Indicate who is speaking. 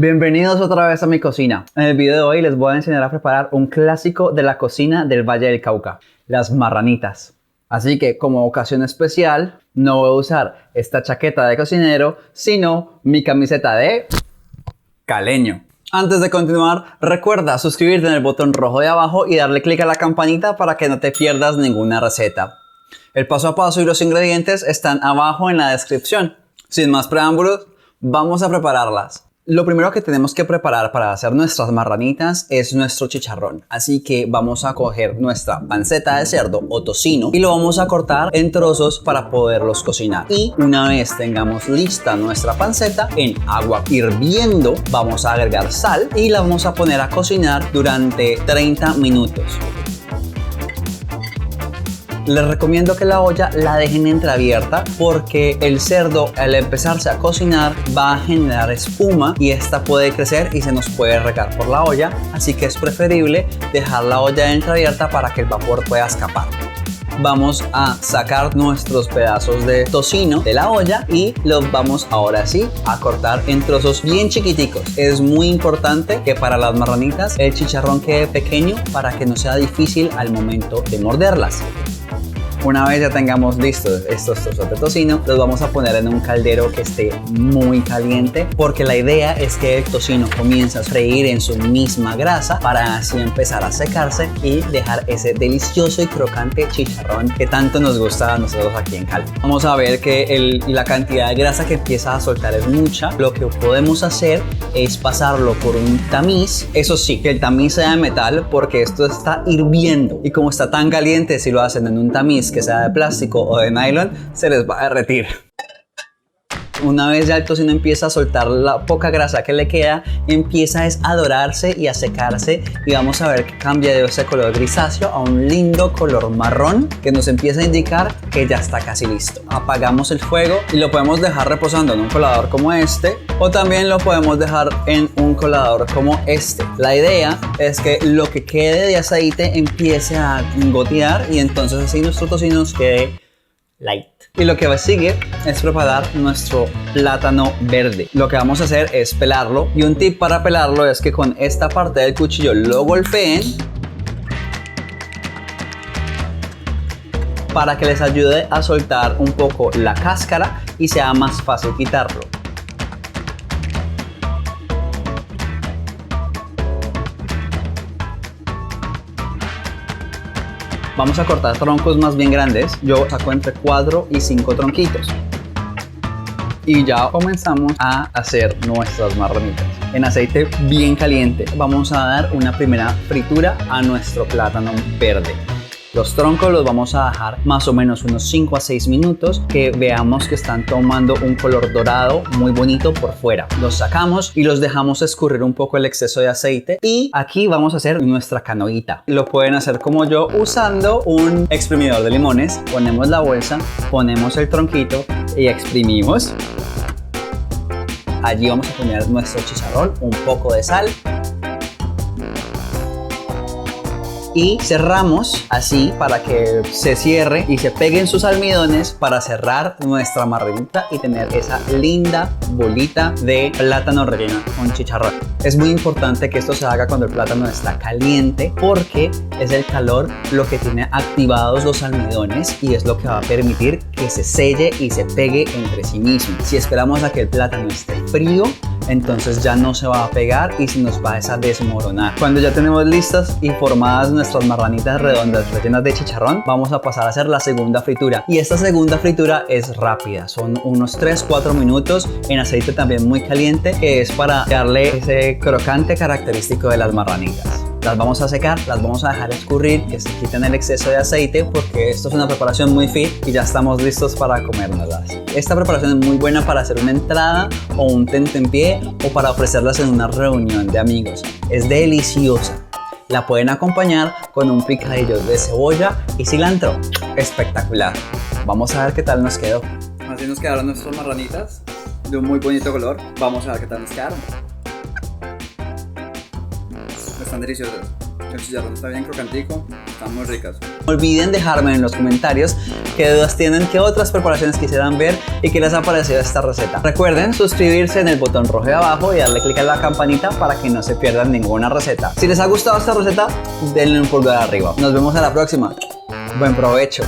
Speaker 1: Bienvenidos otra vez a mi cocina. En el video de hoy les voy a enseñar a preparar un clásico de la cocina del Valle del Cauca, las marranitas. Así que como ocasión especial no voy a usar esta chaqueta de cocinero, sino mi camiseta de caleño. Antes de continuar, recuerda suscribirte en el botón rojo de abajo y darle clic a la campanita para que no te pierdas ninguna receta. El paso a paso y los ingredientes están abajo en la descripción. Sin más preámbulos, vamos a prepararlas. Lo primero que tenemos que preparar para hacer nuestras marranitas es nuestro chicharrón. Así que vamos a coger nuestra panceta de cerdo o tocino y lo vamos a cortar en trozos para poderlos cocinar. Y una vez tengamos lista nuestra panceta, en agua hirviendo vamos a agregar sal y la vamos a poner a cocinar durante 30 minutos. Les recomiendo que la olla la dejen entreabierta porque el cerdo al empezarse a cocinar va a generar espuma y esta puede crecer y se nos puede regar por la olla, así que es preferible dejar la olla entreabierta para que el vapor pueda escapar. Vamos a sacar nuestros pedazos de tocino de la olla y los vamos ahora sí a cortar en trozos bien chiquiticos. Es muy importante que para las marranitas el chicharrón quede pequeño para que no sea difícil al momento de morderlas. Una vez ya tengamos listos estos trozos de tocino, los vamos a poner en un caldero que esté muy caliente porque la idea es que el tocino comience a freír en su misma grasa para así empezar a secarse y dejar ese delicioso y crocante chicharrón que tanto nos gusta a nosotros aquí en Cali. Vamos a ver que la cantidad de grasa que empieza a soltar es mucha. Lo que podemos hacer es pasarlo por un tamiz. Eso sí, que el tamiz sea de metal porque esto está hirviendo y como está tan caliente, si lo hacen en un tamiz que sea de plástico o de nylon, se les va a derretir. Una vez ya el tocino empieza a soltar la poca grasa que le queda, empieza a dorarse y a secarse y vamos a ver que cambia de ese color grisáceo a un lindo color marrón que nos empieza a indicar que ya está casi listo. Apagamos el fuego y lo podemos dejar reposando en un colador como este o también lo podemos dejar en un colador como este. La idea es que lo que quede de aceite empiece a gotear y entonces así nuestro tocino nos quede light. Y lo que sigue es preparar nuestro plátano verde. Lo que vamos a hacer es pelarlo y un tip para pelarlo es que con esta parte del cuchillo lo golpeen para que les ayude a soltar un poco la cáscara y sea más fácil quitarlo. Vamos a cortar troncos más bien grandes. Yo saco entre 4 y 5 tronquitos. Y ya comenzamos a hacer nuestras marranitas. En aceite bien caliente vamos a dar una primera fritura a nuestro plátano verde. Los troncos los vamos a dejar más o menos unos 5 a 6 minutos que veamos que están tomando un color dorado muy bonito por fuera. Los sacamos y los dejamos escurrir un poco el exceso de aceite y aquí vamos a hacer nuestra canoita. Lo pueden hacer como yo usando un exprimidor de limones. Ponemos la bolsa, ponemos el tronquito y exprimimos. Allí vamos a poner nuestro chicharrón, un poco de sal. Y cerramos así para que se cierre y se peguen sus almidones para cerrar nuestra marranita y tener esa linda bolita de plátano relleno con chicharrón. Es muy importante que esto se haga cuando el plátano está caliente porque es el calor lo que tiene activados los almidones y es lo que va a permitir que se selle y se pegue entre sí mismo. Si esperamos a que el plátano esté frío, entonces ya no se va a pegar y se nos va a desmoronar. Cuando ya tenemos listas y formadas nuestras marranitas redondas rellenas de chicharrón, vamos a pasar a hacer la segunda fritura. Y esta segunda fritura es rápida, son unos 3-4 minutos en aceite también muy caliente, que es para darle ese crocante característico de las marranitas. Las vamos a secar, las vamos a dejar escurrir, que se quiten el exceso de aceite porque esto es una preparación muy fit y ya estamos listos para comérnoslas. Esta preparación es muy buena para hacer una entrada o un tentempié o para ofrecerlas en una reunión de amigos. Es deliciosa. La pueden acompañar con un picadillo de cebolla y cilantro. Espectacular. Vamos a ver qué tal nos quedó. Así nos quedaron nuestras marranitas de un muy bonito color. Vamos a ver qué tal nos quedaron. Están deliciosas. El chicharrón está bien crocantico, están muy ricas. No olviden dejarme en los comentarios qué dudas tienen, qué otras preparaciones quisieran ver y qué les ha parecido esta receta. Recuerden suscribirse en el botón rojo de abajo y darle clic a la campanita para que no se pierdan ninguna receta. Si les ha gustado esta receta, denle un pulgar arriba. Nos vemos a la próxima. Buen provecho.